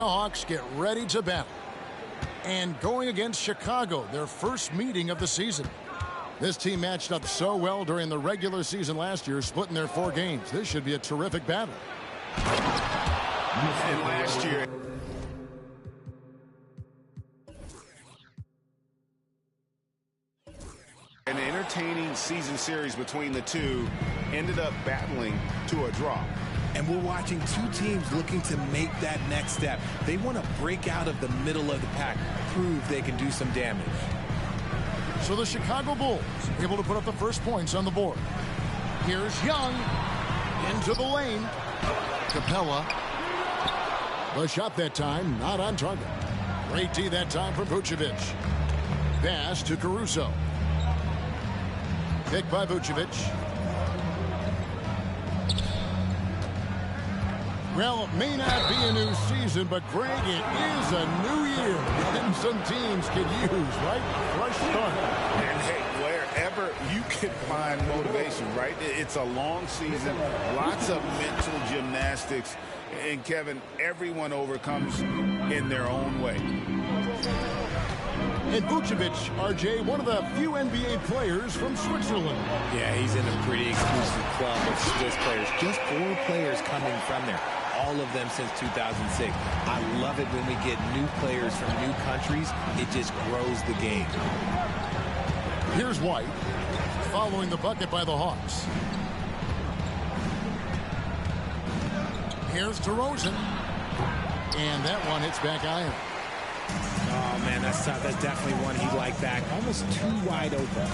Hawks get ready to battle. And going against Chicago, their first meeting of the season. This team matched up so well during the regular season last year, splitting their 4 games. This should be a terrific battle. And last year, an entertaining season series between the two ended up battling to a draw. And we're watching 2 teams looking to make that next step. They want to break out of the middle of the pack, prove they can do some damage. So the Chicago Bulls able to put up the first points on the board. Here's Young into the lane. Capella. The shot that time, not on target. Great D that time from Vucevic. Pass to Caruso. Pick by Vucevic. Well, it may not be a new season, but Greg, it is a new year. And some teams could use, right? Fresh start. And hey, wherever you can find motivation, right? It's a long season, lots of mental gymnastics. And Kevin, everyone overcomes in their own way. And Vucevic, RJ, one of the few NBA players from Switzerland. Yeah, he's in a pretty exclusive club of Swiss players. Just 4 players coming from there. All of them since 2006. I love it when we get new players from new countries. It just grows the game. Here's White, following the bucket by the Hawks. Here's DeRozan. And that one hits back iron. Oh, man, that's definitely one he'd like back. Almost too wide open.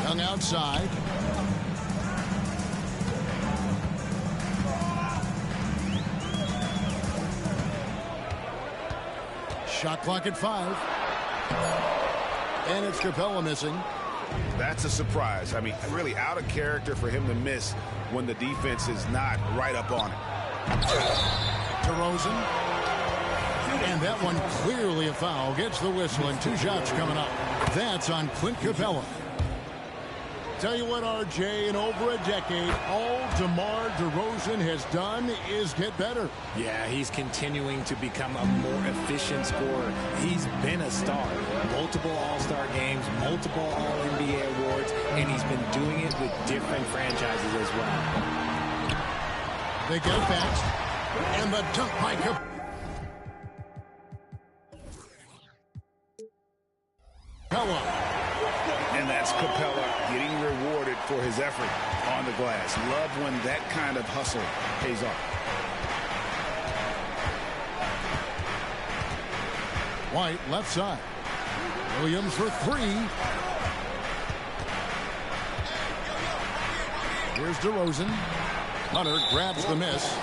Young outside. Shot clock at 5. And it's Capella missing. That's a surprise. I mean, really out of character for him to miss when the defense is not right up on it. DeRozan. And that one clearly a foul. Gets the whistle and 2 shots coming up. That's on Clint Capella. Tell you what, RJ, in over a decade, all DeMar DeRozan has done is get better. Yeah, he's continuing to become a more efficient scorer. He's been a star. Multiple All-Star games, multiple All-NBA awards, and he's been doing it with different franchises as well. They get it fast. And the dunk by Capella. And that's Capella getting rewarded for his effort on the glass. Love when that kind of hustle pays off. White left side. Williams for 3. Here's DeRozan. Hunter grabs the miss.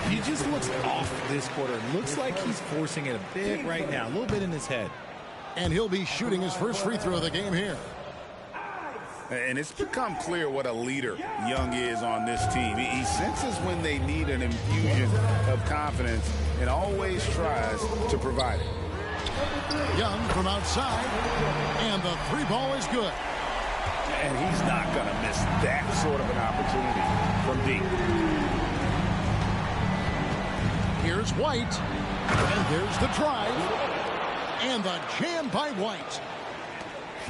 He just looks off this quarter. Looks like he's forcing it a bit right now. A little bit in his head. And he'll be shooting his first free throw of the game here. And it's become clear what a leader Young is on this team. He senses when they need an infusion of confidence and always tries to provide it. Young from outside. And the 3 ball is good. And he's not going to miss that sort of an opportunity from deep. Here's White. And there's the drive. And the jam by White.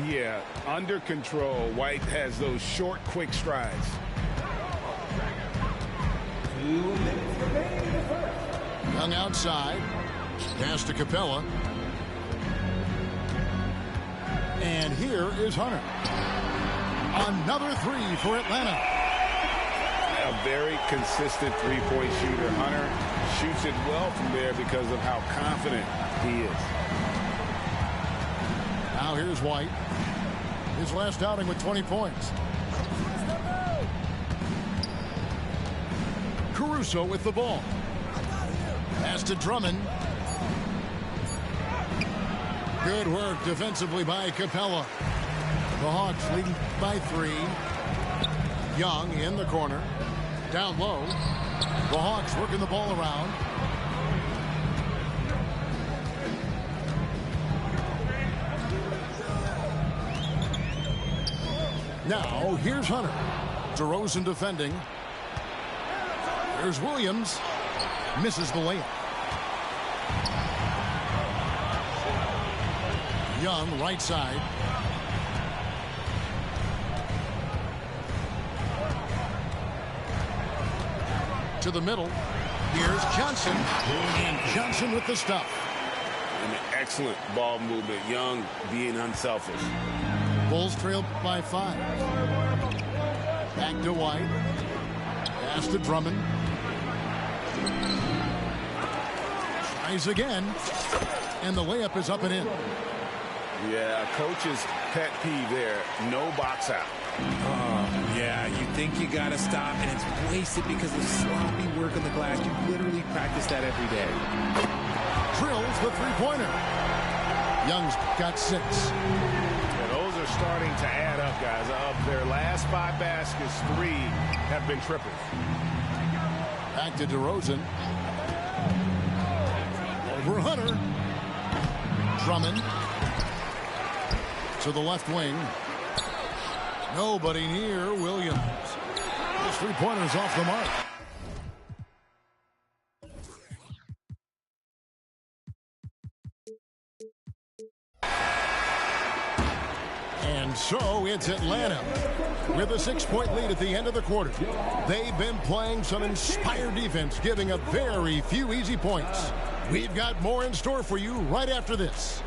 Yeah, under control. White has those short, quick strides. Young outside. Pass to Capella. And here is Hunter. Another 3 for Atlanta. A very consistent three-point shooter. Hunter shoots it well from there because of how confident he is. Now here's White. His last outing with 20 points. Caruso with the ball. Pass to Drummond. Good work defensively by Capella. The Hawks leading by 3. Young in the corner. Down low. The Hawks working the ball around. Now, here's Hunter. DeRozan defending. Here's Williams. Misses the layup. Young, right side. To the middle. Here's Johnson. And Johnson with the stuff. An excellent ball movement. Young being unselfish. Bulls trail by 5. Back to White. Pass to Drummond. Tries again. And the layup is up and in. Yeah, coach's pet peeve there. No box out. Yeah, you think you got to stop, and it's wasted because of sloppy work on the glass. You literally practice that every day. Drills the three-pointer. Young's got 6. Yeah, those are starting to add up, guys. Of their last 5 baskets, 3 have been triples. Back to DeRozan. Over Hunter. Drummond. To the left wing. Nobody near Williams. This three-pointer's off the mark. And so it's Atlanta with a 6-point lead at the end of the quarter. They've been playing some inspired defense, giving up very few easy points. We've got more in store for you right after this.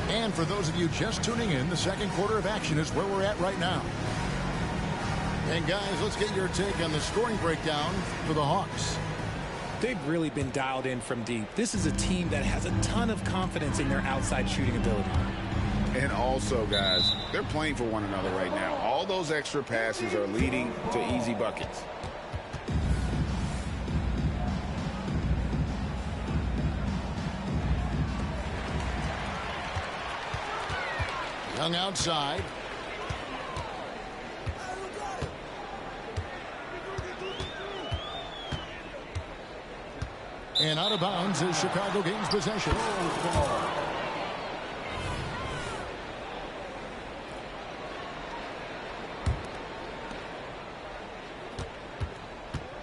And for those of you just tuning in, the second quarter of action is where we're at right now. And guys, let's get your take on the scoring breakdown for the Hawks. They've really been dialed in from deep. This is a team that has a ton of confidence in their outside shooting ability. And also, guys, they're playing for one another right now. All those extra passes are leading to easy buckets. Young outside. And out of bounds as Chicago gains possession.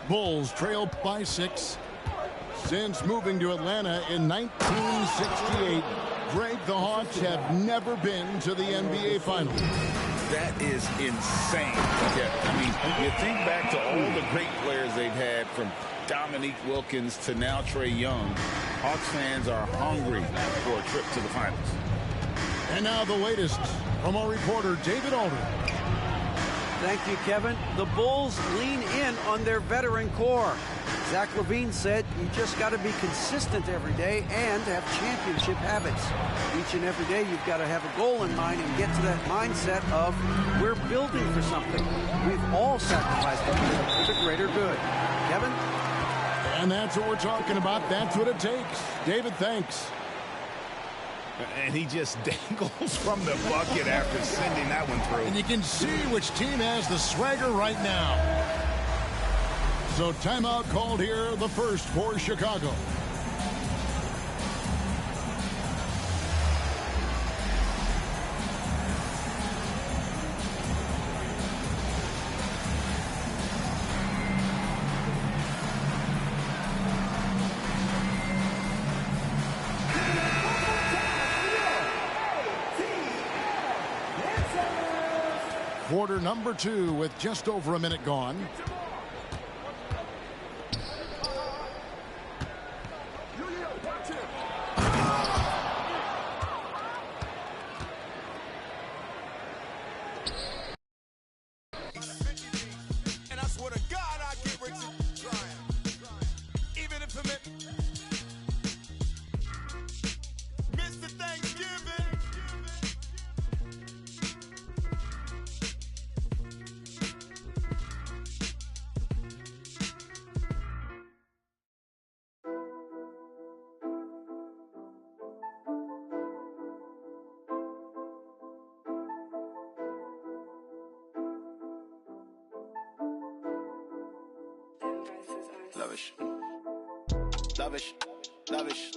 Bulls trail by 6. Since moving to Atlanta in 1968, Greg, the Hawks have never been to the NBA Finals. That is insane. Yeah, I mean, you think back to all the great players they've had, from Dominique Wilkins to now Trae Young. Hawks fans are hungry for a trip to the finals. And now the latest from our reporter, David Aldridge. Thank you, Kevin. The Bulls lean in on their veteran core. Zach LaVine said you just got to be consistent every day and have championship habits. Each and every day you've got to have a goal in mind and get to that mindset of we're building for something. We've all sacrificed for the greater good. Kevin? And that's what we're talking about. That's what it takes. David, thanks. And he just dangles from the bucket after sending that one through. And you can see which team has the swagger right now. So timeout called here, the first for Chicago. Quarter number 2 with just over a minute gone. Lavish. Lavish. Lavish.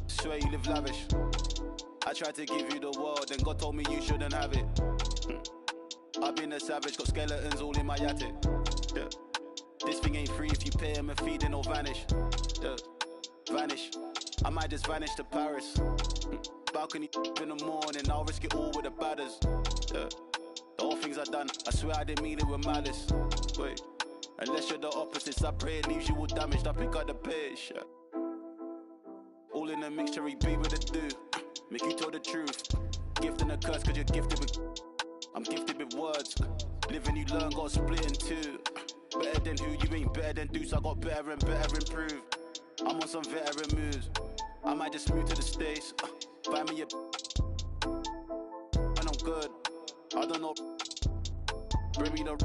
Swear you live lavish. I tried to give you the world, then God told me you shouldn't have it. I've been a savage, got skeletons all in my attic. Yeah. This thing ain't free if you pay him a fee, then it'll vanish. Yeah. Vanish. I might just vanish to Paris. Balcony in the morning, I'll risk it all with the badders. Yeah. The whole things I done, I swear I didn't mean it with malice. Wait, unless you're the opposites, I pray it leaves you all damaged. I pick up the pace. Yeah. All in a mixture, he be with a do. Make you tell the truth. Gift and a curse, cause you're gifted with. I'm gifted with words. Living you learn, got split in two. Better than who, you ain't better than Deuce. I got better and better improve. I'm on some veteran moves. I might just move to the States. Buy me a. And I'm good. I don't know. Bring me the.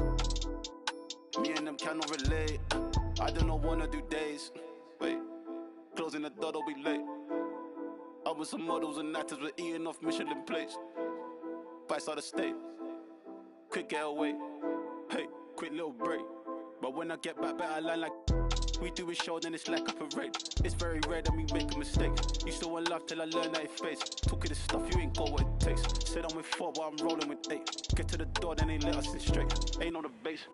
Me and them cannot relate. I don't wanna do days. Wait. Closing the door, don't be late. I was some models and actors, we're eating off Michelin plates. Bites out of state. Quick getaway. Hey, quick little break. But when I get back, better line like. We do a show, then it's like a parade. It's very rare that we make a mistake. Used to want love till I learned that it face. Talking this stuff, you ain't got what it takes. Said I'm with 4, but I'm rolling with 8. Get to the door, then they let us in straight. Ain't on the base.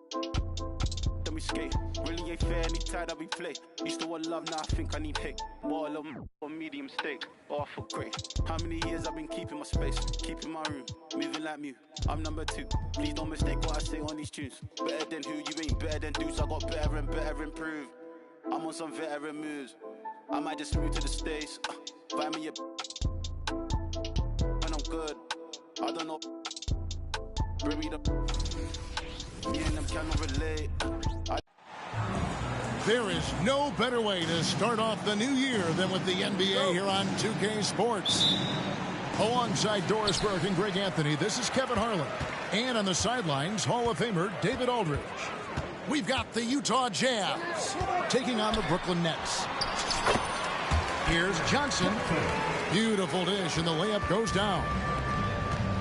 Then we skate. Really ain't fair any time that we play. Used to want love, now I think I need hate. More love or medium steak. Oh, I feel great. How many years I've been keeping my space, keeping my room, moving like Mew. I'm number 2. Please don't mistake what I say on these tunes. Better than who, you ain't better than Deuce. I got better and better improve. I'm on some veteran moves. I might just move to the States. Buy me a. When I'm good, I don't know. Bring me the. Me and them cannot relate. There is no better way to start off the new year than with the NBA here on 2K Sports. Alongside Doris Burke and Greg Anthony, this is Kevin Harlan. And on the sidelines, Hall of Famer David Aldridge. We've got the Utah Jazz taking on the Brooklyn Nets. Here's Johnson. Beautiful dish, and the layup goes down.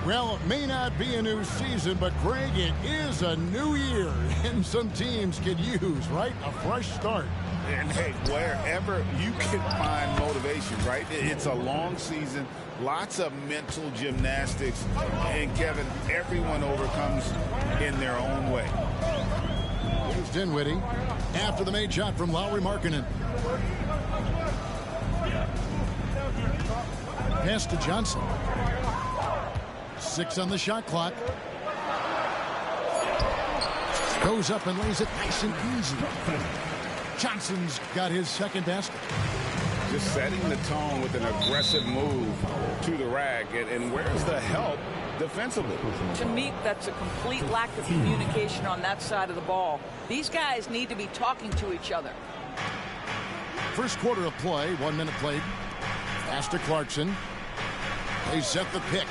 Well, it may not be a new season, but, Greg, it is a new year, and some teams could use, right, a fresh start. And, hey, wherever you can find motivation, right? It's a long season, lots of mental gymnastics, and, Kevin, everyone overcomes in their own way. Here's Dinwiddie after the made shot from Lowry Markkanen. Pass to Johnson. 6 on the shot clock. Goes up and lays it nice and easy. Johnson's got his second basket. Just setting the tone with an aggressive move to the rack. And where's the help defensively? To me, that's a complete lack of communication on that side of the ball. These guys need to be talking to each other. First quarter of play, 1 minute played. Pass to Clarkson. They set the pick.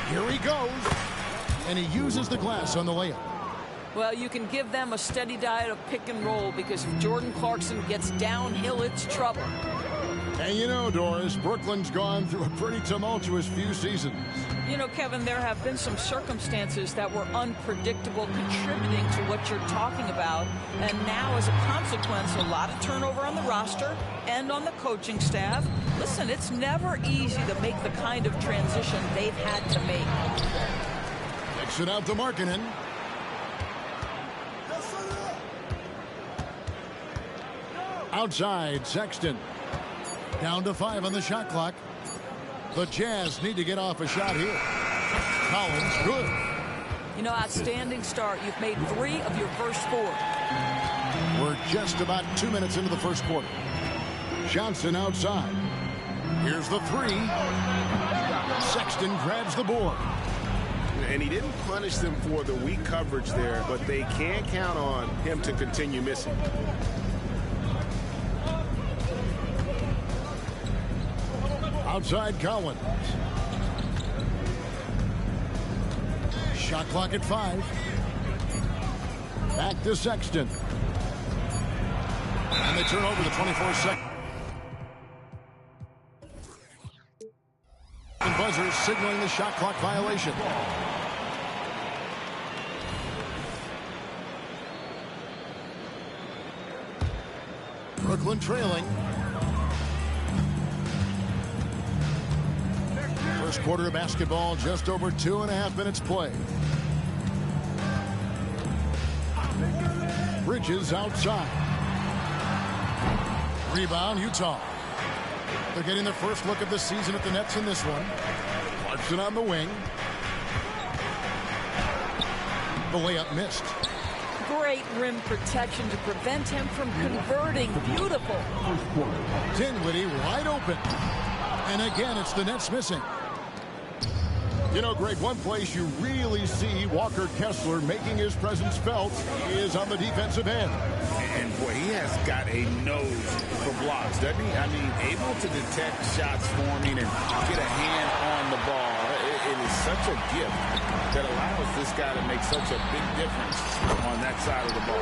Here he goes. And he uses the glass on the layup. Well, you can give them a steady diet of pick and roll, because if Jordan Clarkson gets downhill, it's trouble. And you know, Doris, Brooklyn's gone through a pretty tumultuous few seasons. You know, Kevin, there have been some circumstances that were unpredictable, contributing to what you're talking about. And now, as a consequence, a lot of turnover on the roster and on the coaching staff. Listen, it's never easy to make the kind of transition they've had to make. Kicks it out to Markkanen. Outside, Sexton. Down to 5 on the shot clock. The Jazz need to get off a shot here. Collins, good. You know, outstanding start. You've made 3 of your first 4. We're just about 2 minutes into the first quarter. Johnson outside. Here's the 3. Sexton grabs the board. And he didn't punish them for the weak coverage there, but they can't count on him to continue missing. Outside Collins. Shot clock at 5. Back to Sexton. And they turn over the 24-second. Buzzer signaling the shot clock violation. Brooklyn trailing. First quarter of basketball, just over 2.5 minutes played. Bridges outside. Rebound, Utah. They're getting their first look of the season at the Nets in this one. Clarkson on the wing. The layup missed. Great rim protection to prevent him from converting. Beautiful. Dinwiddie wide open. And again, it's the Nets missing. You know, Greg, one place you really see Walker Kessler making his presence felt is on the defensive end. And boy, he has got a nose for blocks, doesn't he? I mean, able to detect shots forming and get a hand on the ball. It is such a gift that allows this guy to make such a big difference on that side of the ball.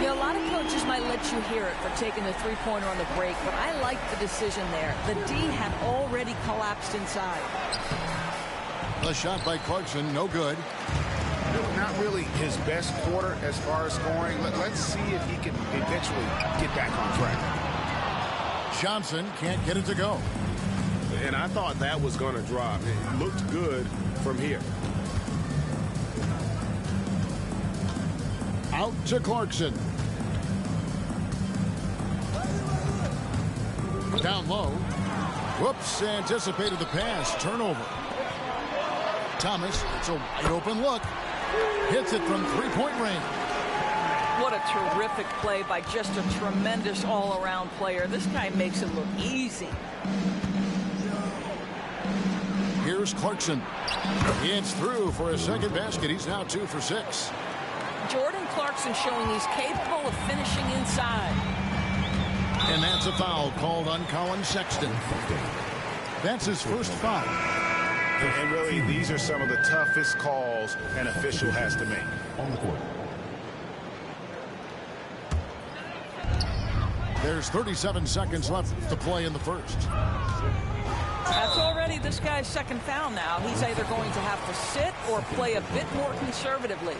You know, a lot of coaches might let you hear it for taking the three-pointer on the break, but I like the decision there. The D had already collapsed inside. The shot by Clarkson, no good. Not really his best quarter as far as scoring. Let's see if he can eventually get back on track. Johnson can't get it to go. And I thought that was going to drop. It looked good from here. Out to Clarkson. Down low. Whoops, anticipated the pass. Turnover. Thomas, it's a wide open look. Hits it from three-point range. What a terrific play by just a tremendous all-around player. This guy makes it look easy. Here's Clarkson. It's through for a second basket. He's now 2 for 6. Jordan Clarkson showing he's capable of finishing inside. And that's a foul called on Colin Sexton. That's his first foul. And really, these are some of the toughest calls an official has to make. On the court. There's 37 seconds left to play in the first. That's already this guy's second foul now. He's either going to have to sit or play a bit more conservatively.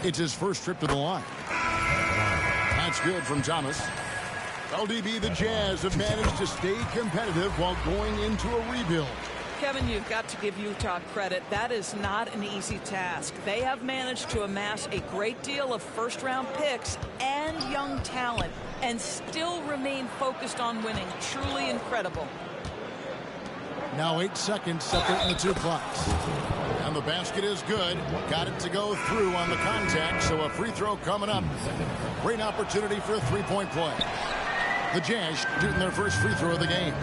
It's his first trip to the line. That's good from Thomas. LDB, the Jazz have managed to stay competitive while going into a rebuild. Kevin, you've got to give Utah credit. That is not an easy task. They have managed to amass a great deal of first-round picks and young talent and still remain focused on winning. Truly incredible. Now 8 seconds separating the two clocks. And the basket is good. Got it to go through on the contact, so a free throw coming up. Great opportunity for a three-point play. The Jazz shooting their first free throw of the game.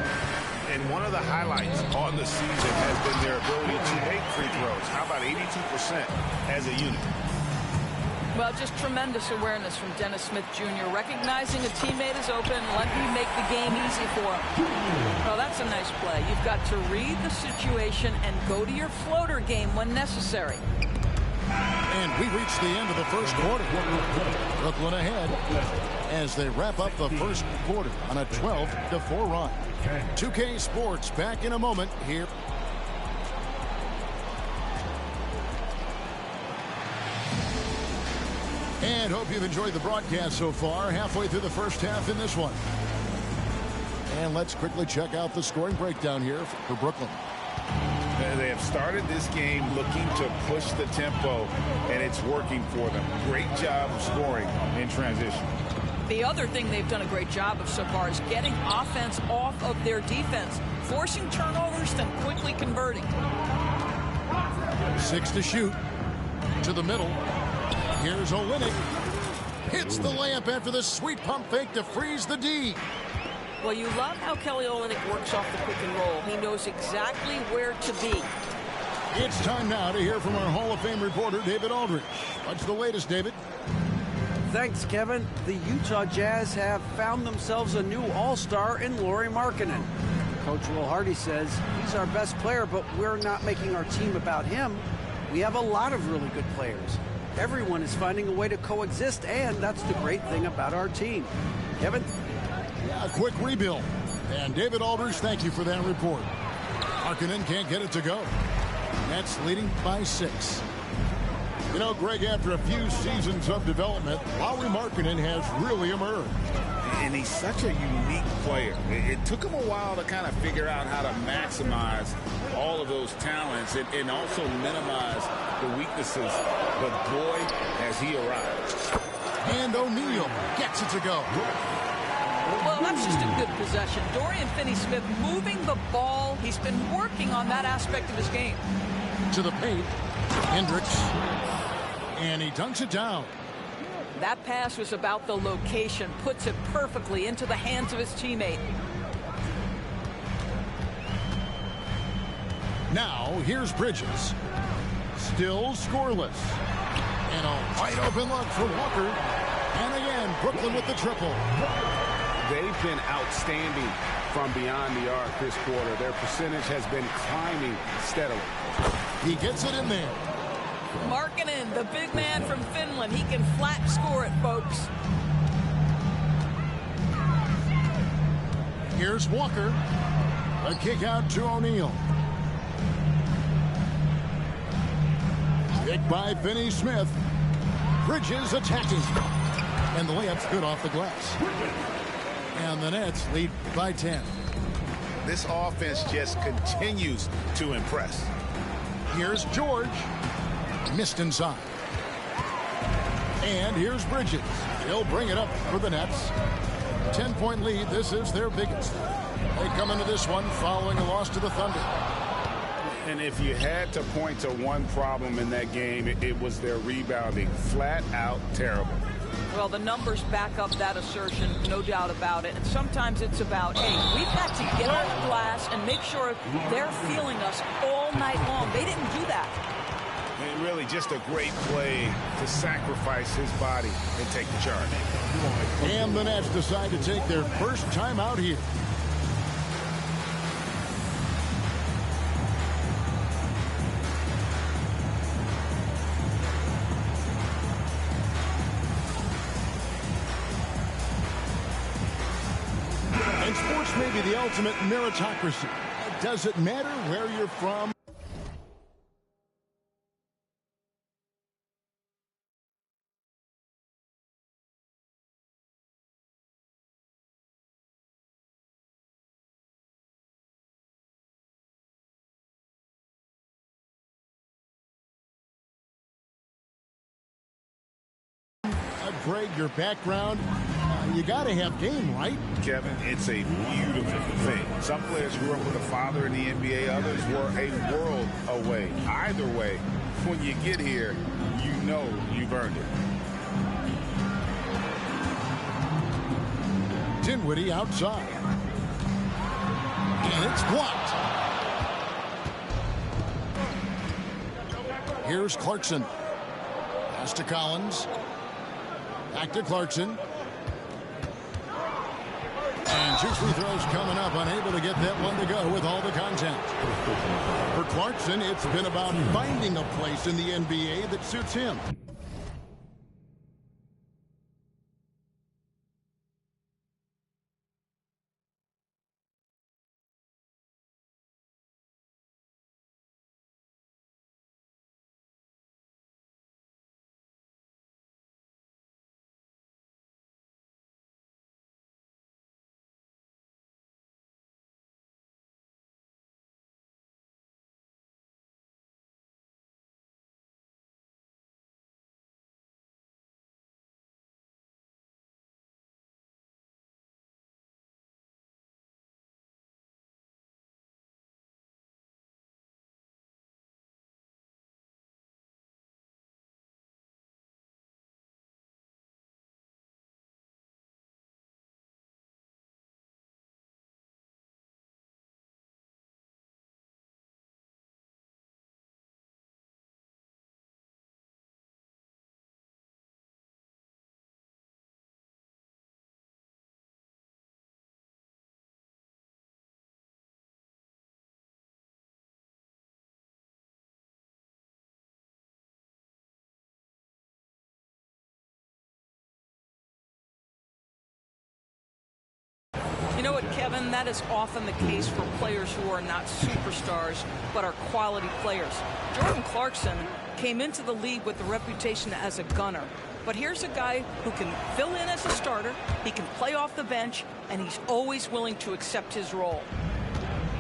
And one of the highlights on the season has been their ability to make free throws. How about 82% as a unit? Well, just tremendous awareness from Dennis Smith Jr. Recognizing a teammate is open, let me make the game easy for him. Well, that's a nice play. You've got to read the situation and go to your floater game when necessary. And we reach the end of the first quarter. Brooklyn ahead as they wrap up the first quarter on a 12-4 run. 2K Sports back in a moment here. And hope you've enjoyed the broadcast so far. Halfway through the first half in this one. And let's quickly check out the scoring breakdown here for Brooklyn. They have started this game looking to push the tempo, and it's working for them. Great job of scoring in transition. The other thing they've done a great job of so far is getting offense off of their defense, forcing turnovers, then quickly converting. 6 to shoot. To the middle. Here's Olynyk. Hits the layup after the sweet pump fake to freeze the D. Well, you love how Kelly Olynyk works off the pick and roll. He knows exactly where to be. It's time now to hear from our Hall of Fame reporter, David Aldridge. What's the latest, David? Thanks, Kevin. The Utah Jazz have found themselves a new all-star in Lauri Markkanen. Coach Will Hardy says he's our best player, but we're not making our team about him. We have a lot of really good players. Everyone is finding a way to coexist, and that's the great thing about our team. Kevin? A quick rebuild. And David Aldridge, thank you for that report. Markkanen can't get it to go. Nets leading by 6. You know, Greg, after a few seasons of development, Lauri Markkanen has really emerged. And he's such a unique player. It took him a while to kind of figure out how to maximize all of those talents and also minimize the weaknesses. But boy, has he arrived. And O'Neal gets it to go. Well, that's just a good possession. Dorian Finney-Smith moving the ball. He's been working on that aspect of his game. To the paint. Hendricks. And he dunks it down. That pass was about the location. Puts it perfectly into the hands of his teammate. Now, here's Bridges. Still scoreless. And a wide open look for Walker. And again, Brooklyn with the triple. They've been outstanding from beyond the arc this quarter. Their percentage has been climbing steadily. He gets it in there. Markkanen, the big man from Finland. He can flat score it, folks. Here's Walker. A kick out to O'Neal. Picked by Finney-Smith. Bridges attacking. And the layup's good off the glass. And the Nets lead by 10. This offense just continues to impress. Here's George. Missed inside. And here's Bridges. He'll bring it up for the Nets. 10-point lead. This is their biggest. They come into this one following a loss to the Thunder. And if you had to point to one problem in that game, it was their rebounding. Flat out terrible. Well, the numbers back up that assertion, no doubt about it. And sometimes it's about, hey, we've got to get on the glass and make sure they're feeling us all night long. They didn't do that. And really just a great play to sacrifice his body and take the charge. And the Nets decide to take their first time out here. And sports may be the ultimate meritocracy. Does it matter where you're from? Greg, your background, you got to have game, right? Kevin, it's a beautiful thing. Some players grew up with a father in the NBA. Others were a world away. Either way, when you get here, you know you've earned it. Dinwiddie outside. And it's blocked. Here's Clarkson. Pass to Collins. Back to Clarkson. And 2 free throws coming up. Unable to get that one to go with all the contact. For Clarkson, it's been about finding a place in the NBA that suits him. Kevin, that is often the case for players who are not superstars, but are quality players. Jordan Clarkson came into the league with the reputation as a gunner. But here's a guy who can fill in as a starter, he can play off the bench, and he's always willing to accept his role.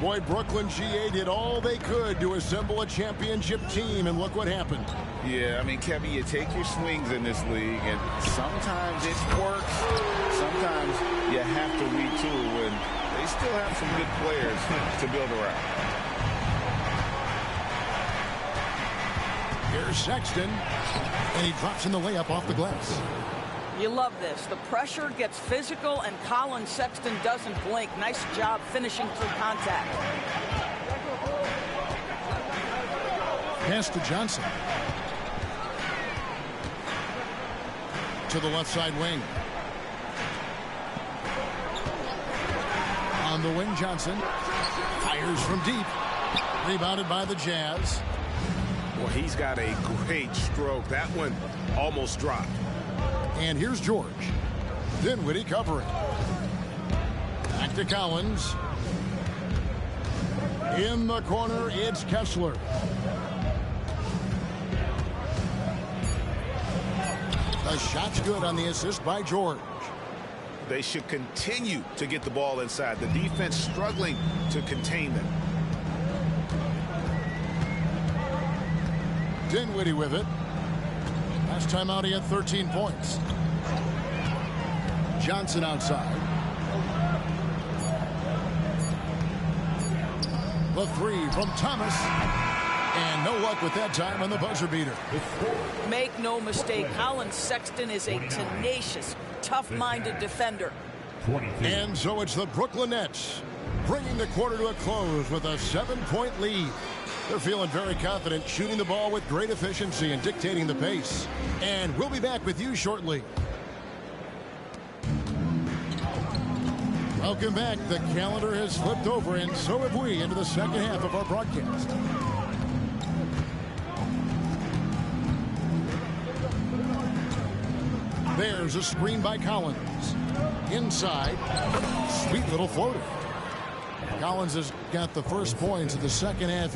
Boy, Brooklyn GA did all they could to assemble a championship team, and look what happened. Yeah, I mean, Kevin, you take your swings in this league, and sometimes it works. Sometimes you have to retool, and they still have some good players to build around. Here's Sexton, and he drops in the layup off the glass. You love this. The pressure gets physical, and Colin Sexton doesn't blink. Nice job finishing through contact. Pass to Johnson. To the left side wing. On the wing, Johnson. Fires from deep. Rebounded by the Jazz. Well, he's got a great stroke. That one almost dropped. And here's George. Dinwiddie covering. Back to Collins. In the corner, it's Kessler. The shot's good on the assist by George. They should continue to get the ball inside. The defense struggling to contain them. Dinwiddie with it. Last time out, he had 13 points. Johnson outside. The three from Thomas. And no luck with that time on the buzzer beater. Make no mistake, Colin Sexton is a tenacious, tough-minded defender. And so it's the Brooklyn Nets bringing the quarter to a close with a 7-point lead. They're feeling very confident, shooting the ball with great efficiency and dictating the pace. And we'll be back with you shortly. Welcome back. The calendar has flipped over, and so have we, into the second half of our broadcast. There's a screen by Collins. Inside. Sweet little floater. Collins has got the first points of the second half.